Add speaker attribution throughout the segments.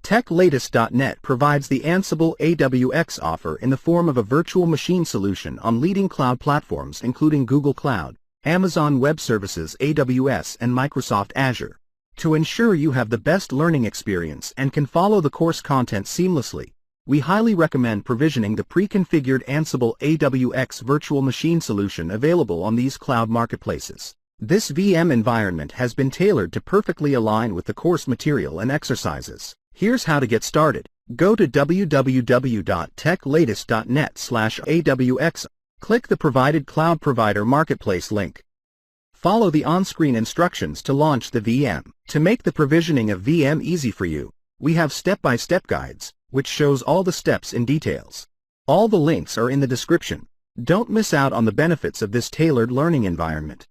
Speaker 1: TechLatest.net provides the Ansible AWX offer in the form of a virtual machine solution on leading cloud platforms including Google Cloud, Amazon Web Services (AWS), and Microsoft Azure. To ensure you have the best learning experience and can follow the course content seamlessly, we highly recommend provisioning the pre-configured Ansible AWX virtual machine solution available on these cloud marketplaces. This VM environment has been tailored to perfectly align with the course material and exercises. Here's how to get started. Go to www.techlatest.net/AWX. Click the provided cloud provider marketplace link. Follow the on-screen instructions to launch the VM. To make the provisioning of VM easy for you, we have step-by-step guides, which shows all the steps in details. All the links are in the description. Don't miss out on the benefits of this tailored learning environment.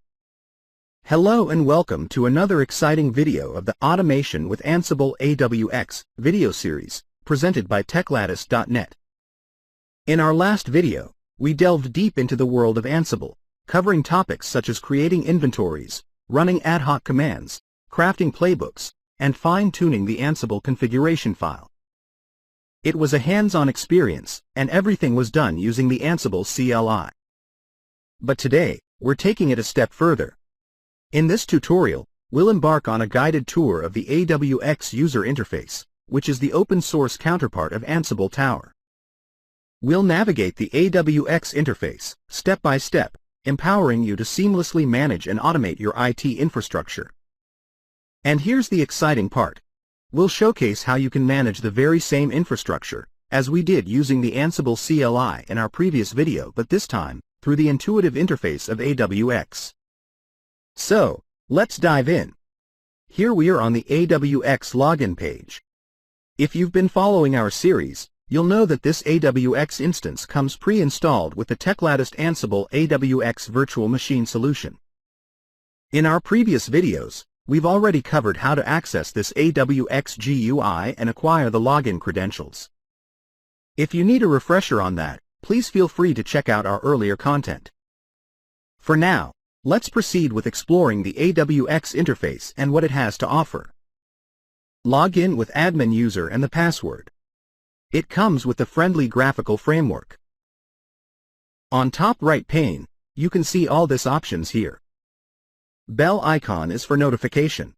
Speaker 1: Hello and welcome to another exciting video of the Automation with Ansible AWX video series, presented by TechLatest.net. In our last video, we delved deep into the world of Ansible, covering topics such as creating inventories, running ad hoc commands, crafting playbooks, and fine-tuning the Ansible configuration file. It was a hands-on experience, and everything was done using the Ansible CLI. But today, we're taking it a step further. In this tutorial, we'll embark on a guided tour of the AWX User Interface, which is the open-source counterpart of Ansible Tower. We'll navigate the AWX interface, step by step, empowering you to seamlessly manage and automate your IT infrastructure. And here's the exciting part. We'll showcase how you can manage the very same infrastructure, as we did using the Ansible CLI in our previous video, but this time, through the intuitive interface of AWX. So, let's dive in. Here we are on the AWX login page. If you've been following our series, you'll know that this AWX instance comes pre-installed with the TechLatest Ansible AWX virtual machine solution. In our previous videos, we've already covered how to access this AWX GUI and acquire the login credentials. If you need a refresher on that, please feel free to check out our earlier content. For now, let's proceed with exploring the AWX interface and what it has to offer. Log in with admin user and the password. It comes with the friendly graphical framework. On top right pane, you can see all these options here. Bell icon is for notification.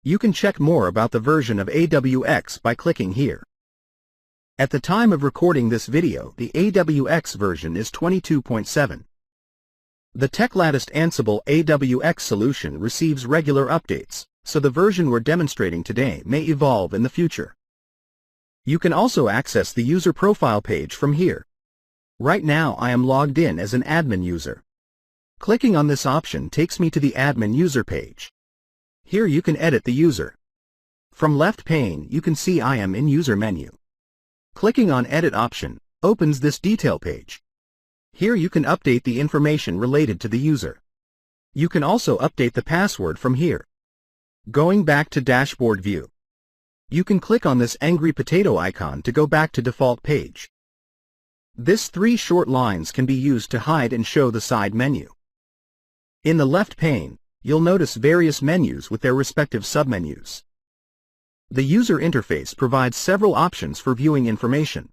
Speaker 1: You can check more about the version of AWX by clicking here. At the time of recording this video, the AWX version is 22.7. The TechLatest Ansible AWX solution receives regular updates, so the version we're demonstrating today may evolve in the future. You can also access the user profile page from here. Right now I am logged in as an admin user. Clicking on this option takes me to the admin user page. Here you can edit the user. From left pane you can see I am in user menu. Clicking on edit option opens this detail page. Here you can update the information related to the user. You can also update the password from here. Going back to dashboard view. You can click on this angry potato icon to go back to default page. This 3 short lines can be used to hide and show the side menu. In the left pane, you'll notice various menus with their respective submenus. The user interface provides several options for viewing information.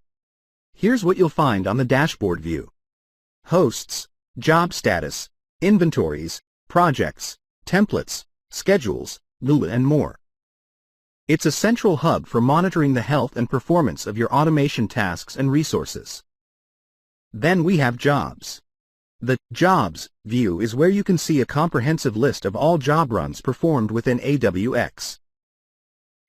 Speaker 1: Here's what you'll find on the dashboard view. Hosts, job status, inventories, projects, templates, schedules, and more. It's a central hub for monitoring the health and performance of your automation tasks and resources. Then we have jobs. The Jobs view is where you can see a comprehensive list of all job runs performed within AWX.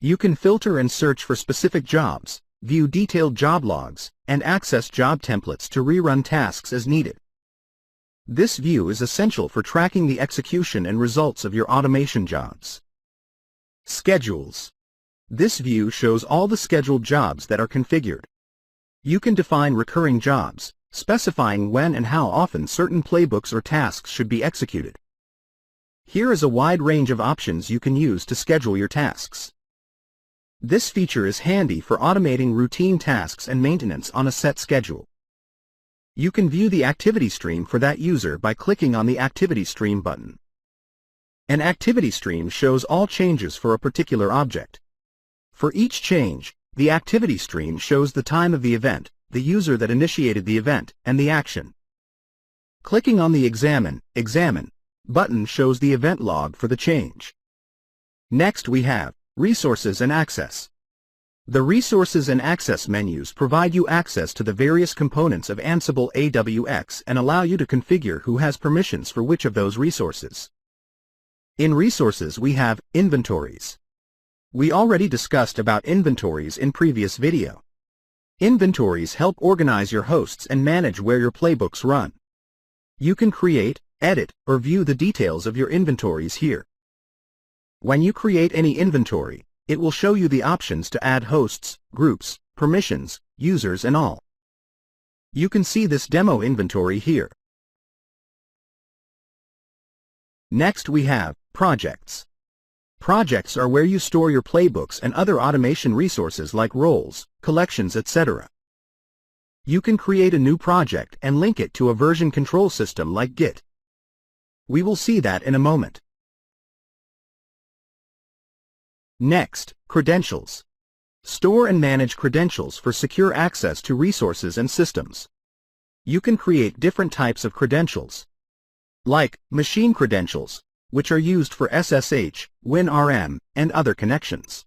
Speaker 1: You can filter and search for specific jobs, view detailed job logs, and access job templates to rerun tasks as needed. This view is essential for tracking the execution and results of your automation jobs. Schedules. This view shows all the scheduled jobs that are configured. You can define recurring jobs, specifying when and how often certain playbooks or tasks should be executed. Here is a wide range of options you can use to schedule your tasks. This feature is handy for automating routine tasks and maintenance on a set schedule. You can view the activity stream for that user by clicking on the Activity Stream button. An activity stream shows all changes for a particular object. For each change, the activity stream shows the time of the event, the user that initiated the event, and the action. Clicking on the Examine button shows the event log for the change. Next we have Resources and Access. The Resources and Access menus provide you access to the various components of Ansible AWX and allow you to configure who has permissions for which of those resources. In Resources we have Inventories. We already discussed about inventories in previous video. Inventories help organize your hosts and manage where your playbooks run. You can create, edit, or view the details of your inventories here. When you create any inventory, it will show you the options to add hosts, groups, permissions, users and all. You can see this demo inventory here. Next we have Projects. Projects are where you store your playbooks and other automation resources like roles, collections, etc. You can create a new project and link it to a version control system like Git. We will see that in a moment. Next, Credentials. Store and manage credentials for secure access to resources and systems. You can create different types of credentials, like machine credentials, which are used for SSH, WinRM, and other connections.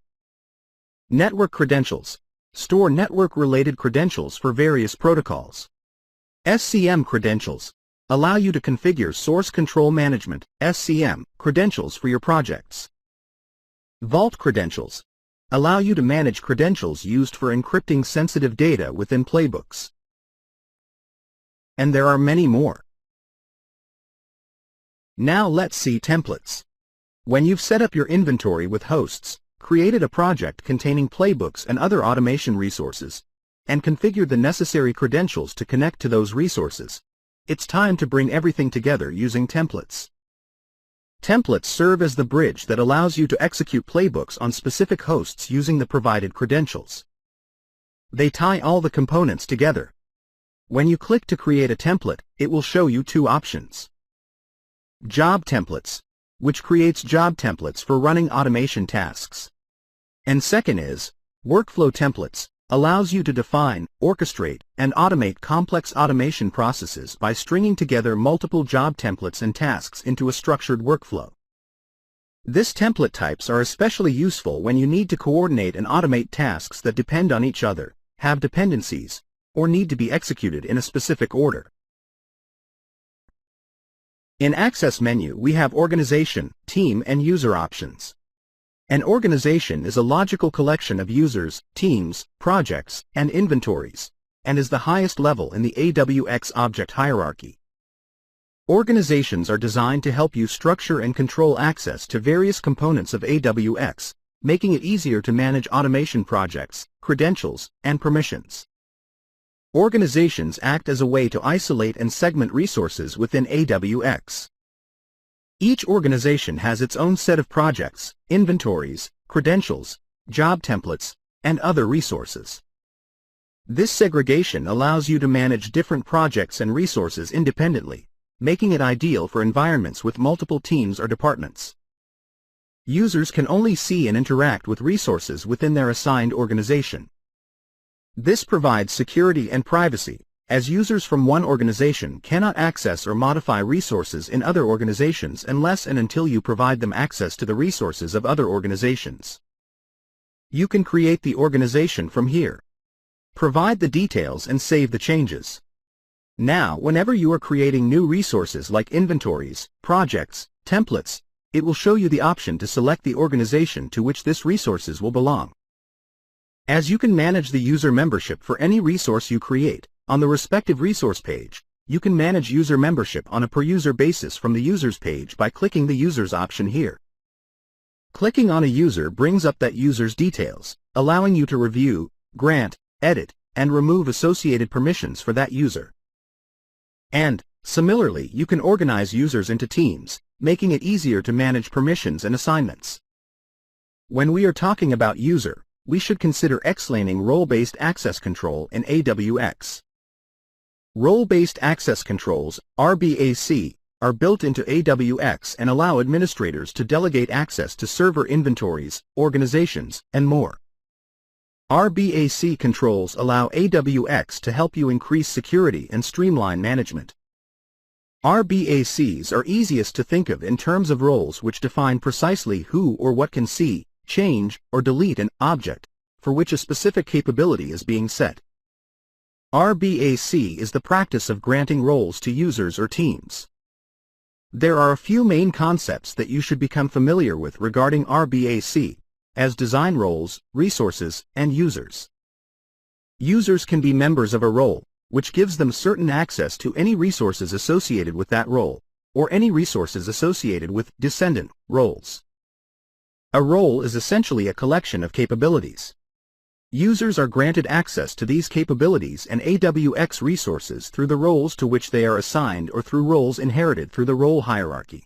Speaker 1: Network credentials. Store network-related credentials for various protocols. SCM credentials. Allow you to configure source control management, SCM, credentials for your projects. Vault credentials. Allow you to manage credentials used for encrypting sensitive data within playbooks. And there are many more. Now let's see templates. When you've set up your inventory with hosts, created a project containing playbooks and other automation resources, and configured the necessary credentials to connect to those resources, it's time to bring everything together using templates. Templates serve as the bridge that allows you to execute playbooks on specific hosts using the provided credentials. They tie all the components together. When you click to create a template, it will show you two options. Job templates, which creates job templates for running automation tasks. And second is, workflow templates, allows you to define, orchestrate, and automate complex automation processes by stringing together multiple job templates and tasks into a structured workflow. These template types are especially useful when you need to coordinate and automate tasks that depend on each other, have dependencies, or need to be executed in a specific order. In Access menu we have Organization, Team and User options. An organization is a logical collection of users, teams, projects, and inventories, and is the highest level in the AWX object hierarchy. Organizations are designed to help you structure and control access to various components of AWX, making it easier to manage automation projects, credentials, and permissions. Organizations act as a way to isolate and segment resources within AWX. Each organization has its own set of projects, inventories, credentials, job templates, and other resources. This segregation allows you to manage different projects and resources independently, making it ideal for environments with multiple teams or departments. Users can only see and interact with resources within their assigned organization. This provides security and privacy, as users from one organization cannot access or modify resources in other organizations unless and until you provide them access to the resources of other organizations. You can create the organization from here. Provide the details and save the changes. Now, whenever you are creating new resources like inventories, projects, templates, it will show you the option to select the organization to which this resources will belong. As you can manage the user membership for any resource you create, on the respective resource page, you can manage user membership on a per-user basis from the Users page by clicking the Users option here. Clicking on a user brings up that user's details, allowing you to review, grant, edit, and remove associated permissions for that user. And, similarly, you can organize users into teams, making it easier to manage permissions and assignments. When we are talking about user, we should consider explaining role-based access control in AWX. Role-based access controls, RBAC, are built into AWX and allow administrators to delegate access to server inventories, organizations, and more. RBAC controls allow AWX to help you increase security and streamline management. RBACs are easiest to think of in terms of roles which define precisely who or what can see, change, or delete an object for which a specific capability is being set. RBAC is the practice of granting roles to users or teams. There are a few main concepts that you should become familiar with regarding RBAC, as design roles, resources, and users. Users can be members of a role, which gives them certain access to any resources associated with that role, or any resources associated with descendant roles. A role is essentially a collection of capabilities. Users are granted access to these capabilities and AWX resources through the roles to which they are assigned or through roles inherited through the role hierarchy.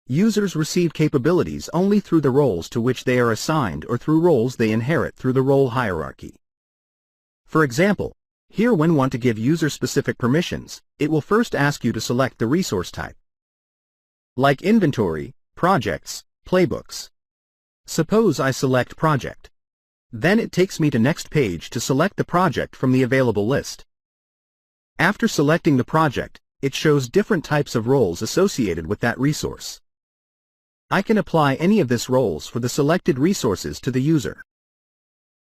Speaker 1: Users receive capabilities only through the roles to which they are assigned or through roles they inherit through the role hierarchy. For example, here when want to give user-specific permissions, it will first ask you to select the resource type. Like inventory, projects, playbooks. Suppose I select project. Then it takes me to next page to select the project from the available list. After selecting the project, it shows different types of roles associated with that resource. I can apply any of these roles for the selected resources to the user.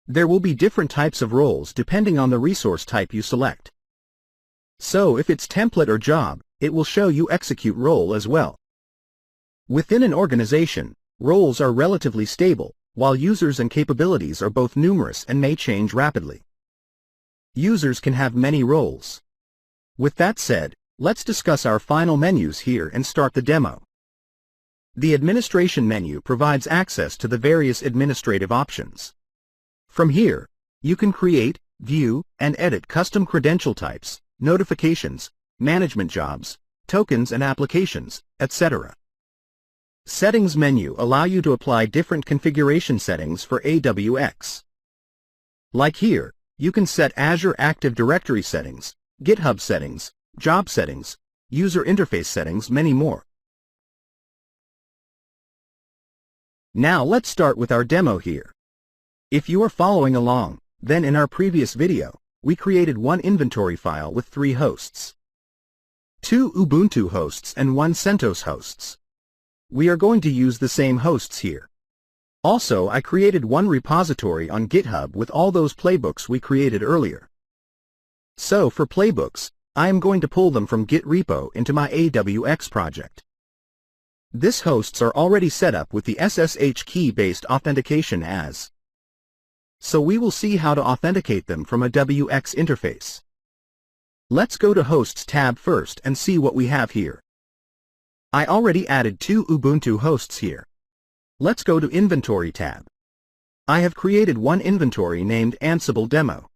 Speaker 1: There will be different types of roles depending on the resource type you select. So if it's template or job, it will show you execute role as well. Within an organization, roles are relatively stable, while users and capabilities are both numerous and may change rapidly. Users can have many roles. With that said, let's discuss our final menus here and start the demo. The administration menu provides access to the various administrative options. From here, you can create, view, and edit custom credential types, notifications, management jobs, tokens and applications, etc. Settings menu allow you to apply different configuration settings for AWX. Like here, you can set Azure Active Directory settings, GitHub settings, job settings, user interface settings, many more. Now let's start with our demo here. If you are following along, then in our previous video, we created one inventory file with 3 hosts. 2 Ubuntu hosts and 1 CentOS hosts. We are going to use the same hosts here. Also, I created one repository on GitHub with all those playbooks we created earlier. So for playbooks, I am going to pull them from Git repo into my AWX project. These hosts are already set up with the SSH key-based authentication as. So we will see how to authenticate them from a AWX interface. Let's go to Hosts tab first and see what we have here. I already added 2 Ubuntu hosts here. Let's go to Inventory tab. I have created one inventory named Ansible Demo.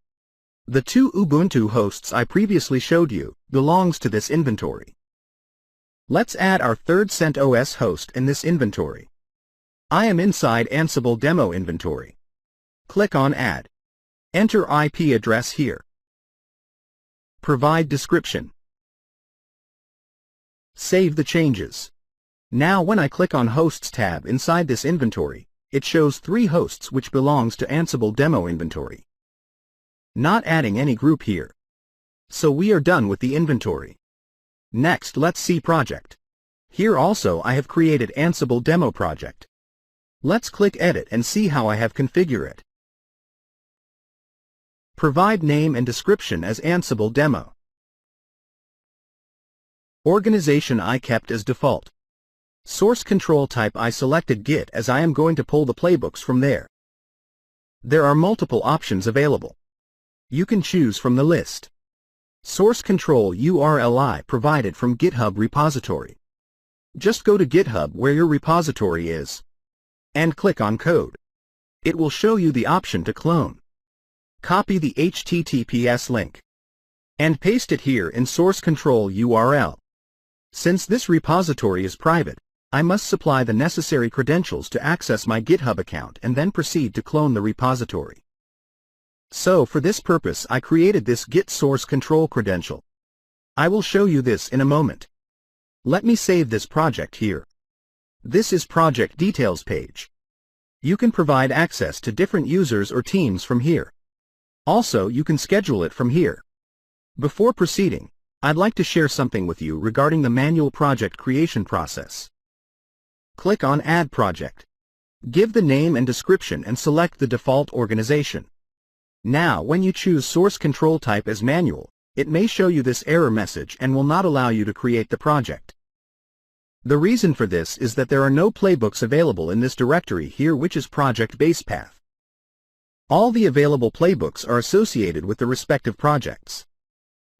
Speaker 1: The 2 Ubuntu hosts I previously showed you belongs to this inventory. Let's add our third CentOS host in this inventory. I am inside Ansible Demo inventory. Click on Add. Enter IP address here. Provide description. Save the changes. Now when I click on Hosts tab inside this inventory, it shows 3 hosts which belongs to Ansible Demo inventory. Not adding any group here. So we are done with the inventory. Next, let's see project. Here also I have created Ansible Demo project. Let's click Edit and see how I have configured it. Provide name and description as Ansible Demo. Organization I kept as default. Source control type I selected Git as I am going to pull the playbooks from there. There are multiple options available. You can choose from the list. Source control URL provided from GitHub repository. Just go to GitHub where your repository is and click on Code. It will show you the option to clone. Copy the HTTPS link and paste it here in source control URL. Since this repository is private, I must supply the necessary credentials to access my GitHub account and then proceed to clone the repository. So for this purpose I created this Git source control credential. I will show you this in a moment. Let me save this project here. This is project details page. You can provide access to different users or teams from here. Also, you can schedule it from here. Before proceeding, I'd like to share something with you regarding the manual project creation process. Click on Add Project. Give the name and description and select the default organization. Now, when you choose Source Control Type as Manual, it may show you this error message and will not allow you to create the project. The reason for this is that there are no playbooks available in this directory here, which is project base path. All the available playbooks are associated with the respective projects.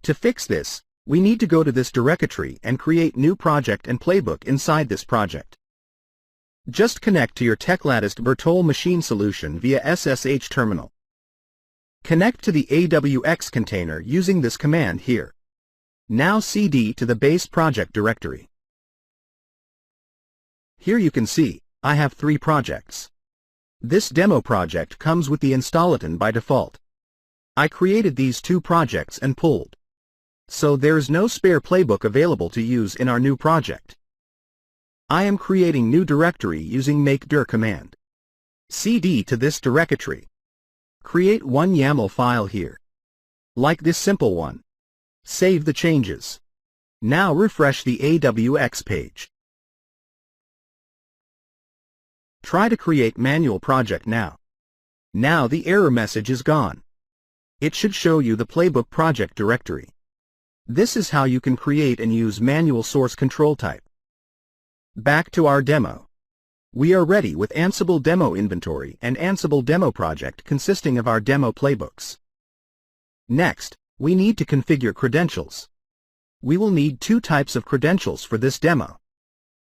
Speaker 1: To fix this, we need to go to this directory and create new project and playbook inside this project. Just connect to your TechLattice virtual machine solution via SSH terminal. Connect to the AWX container using this command here. Now cd to the base project directory. Here you can see, I have 3 projects. This demo project comes with the installaton by default. I created these 2 projects and pulled. So there is no spare playbook available to use in our new project. I am creating new directory using makedir command. cd to this directory. Create one YAML file here. Like this simple one. Save the changes. Now refresh the AWX page. Try to create manual project now. Now the error message is gone. It should show you the playbook project directory. This is how you can create and use manual source control type. Back to our demo. We are ready with Ansible Demo Inventory and Ansible Demo Project consisting of our demo playbooks. Next, we need to configure credentials. We will need 2 types of credentials for this demo.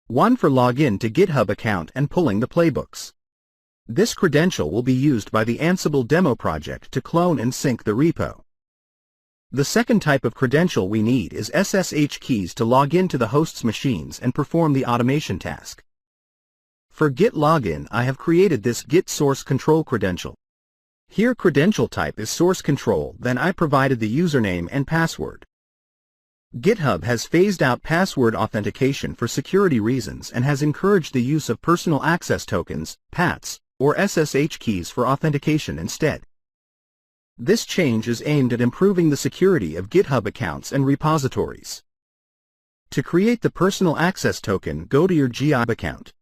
Speaker 1: One for login to GitHub account and pulling the playbooks. This credential will be used by the Ansible Demo Project to clone and sync the repo. The second type of credential we need is SSH keys to log in to the host's machines and perform the automation task. For Git login, I have created this Git source control credential. Here credential type is source control, then I provided the username and password. GitHub has phased out password authentication for security reasons and has encouraged the use of personal access tokens, PATs, or SSH keys for authentication instead. This change is aimed at improving the security of GitHub accounts and repositories. To create the personal access token, go to your GitHub account.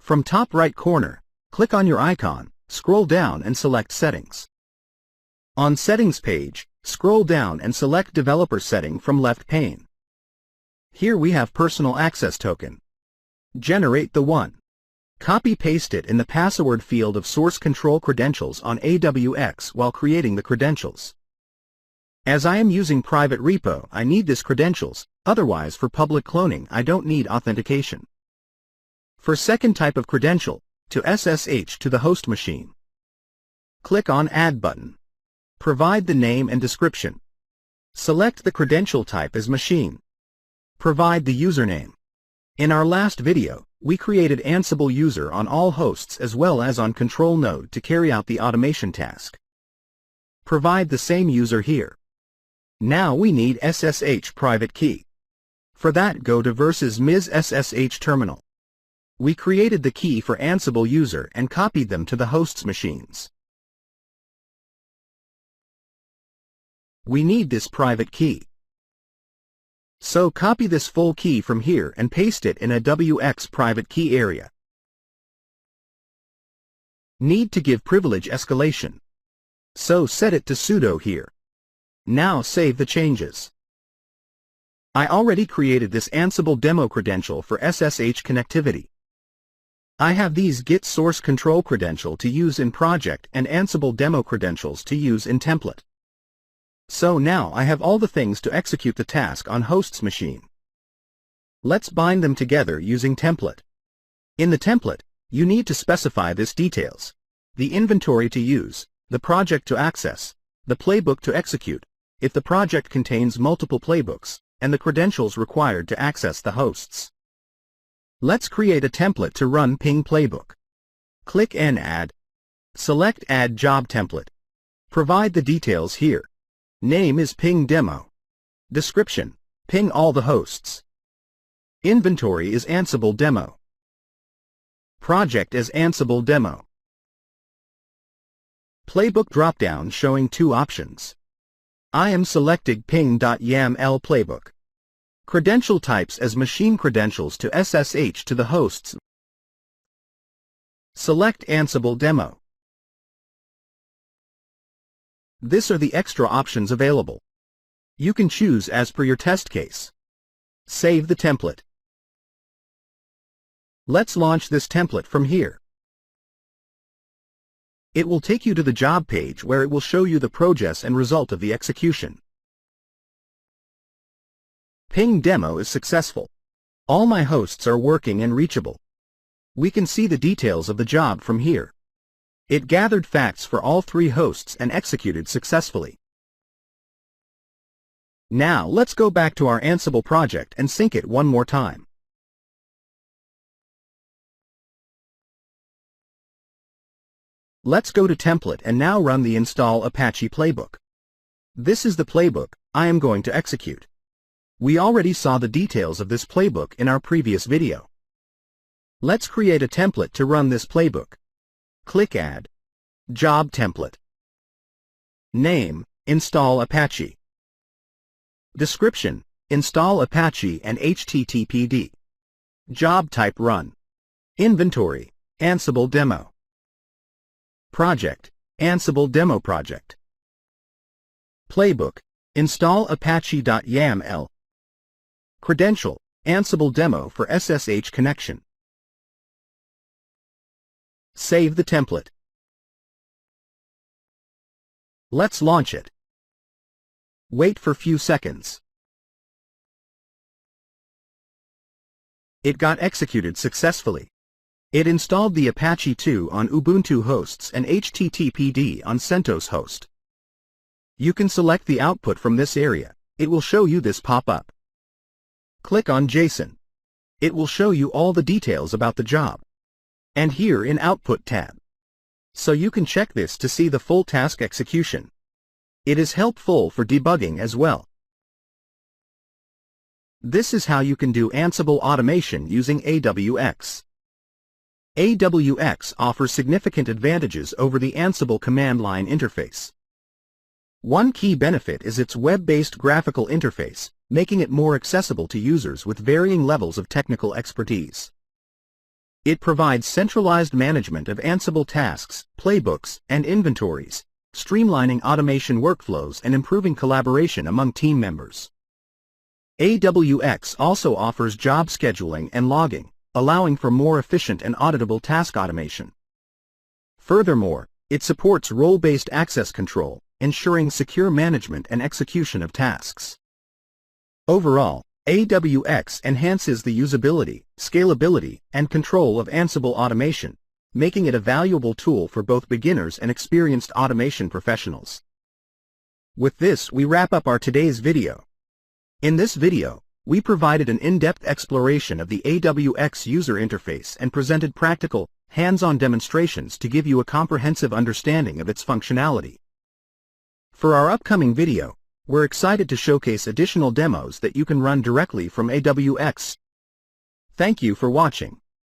Speaker 1: From top right corner, click on your icon, scroll down and select Settings. On Settings page, scroll down and select Developer Setting from left pane. Here we have Personal Access Token. Generate the one. Copy-paste it in the password field of Source Control Credentials on AWX while creating the credentials. As I am using private repo, I need this credentials, otherwise for public cloning I don't need authentication. For second type of credential, to SSH to the host machine. Click on Add button. Provide the name and description. Select the credential type as machine. Provide the username. In our last video, we created Ansible user on all hosts as well as on control node to carry out the automation task. Provide the same user here. Now we need SSH private key. For that, go to versus Ms SSH terminal. We created the key for Ansible user and copied them to the host's machines. We need this private key. So copy this full key from here and paste it in AWX private key area. Need to give privilege escalation. So set it to sudo here. Now save the changes. I already created this Ansible demo credential for SSH connectivity. I have these Git source control credential to use in project and Ansible demo credentials to use in template. So now I have all the things to execute the task on host's machine. Let's bind them together using template. In the template, you need to specify this details: the inventory to use, the project to access, the playbook to execute, if the project contains multiple playbooks, and the credentials required to access the hosts. Let's create a template to run ping playbook. Click N Add. Select Add Job Template. Provide the details here. Name is ping demo. Description: ping all the hosts. Inventory is Ansible demo. Project as Ansible Demo. Playbook dropdown showing 2 options. I am selecting ping.yaml playbook. Credential types as machine credentials to SSH to the hosts. Select Ansible Demo. These are the extra options available. You can choose as per your test case. Save the template. Let's launch this template from here. It will take you to the job page where it will show you the progress and result of the execution. Ping demo is successful. All my hosts are working and reachable. We can see the details of the job from here. It gathered facts for all 3 hosts and executed successfully. Now let's go back to our Ansible project and sync it one more time. Let's go to template and now run the install Apache playbook. This is the playbook I am going to execute. We already saw the details of this playbook in our previous video. Let's create a template to run this playbook. Click Add. Job Template. Name, Install Apache. Description, Install Apache and HTTPD. Job Type Run. Inventory, Ansible Demo. Project, Ansible Demo Project. Playbook, Install Apache.yaml. Credential, Ansible Demo for SSH connection. Save the template. Let's launch it. Wait for few seconds. It got executed successfully. It installed the Apache 2 on Ubuntu hosts and HTTPD on CentOS host. You can select the output from this area. It will show you this pop-up. Click on JSON. It will show you all the details about the job. And here in Output tab. So you can check this to see the full task execution. It is helpful for debugging as well. This is how you can do Ansible automation using AWX. AWX offers significant advantages over the Ansible command line interface. One key benefit is its web-based graphical interface, making it more accessible to users with varying levels of technical expertise. It provides centralized management of Ansible tasks, playbooks, and inventories, streamlining automation workflows and improving collaboration among team members. AWX also offers job scheduling and logging, allowing for more efficient and auditable task automation. Furthermore, it supports role-based access control, ensuring secure management and execution of tasks. Overall, AWX enhances the usability, scalability, and control of Ansible automation, making it a valuable tool for both beginners and experienced automation professionals. With this, we wrap up our today's video. In this video, we provided an in-depth exploration of the AWX user interface and presented practical, hands-on demonstrations to give you a comprehensive understanding of its functionality. For our upcoming video, we're excited to showcase additional demos that you can run directly from AWX. Thank you for watching.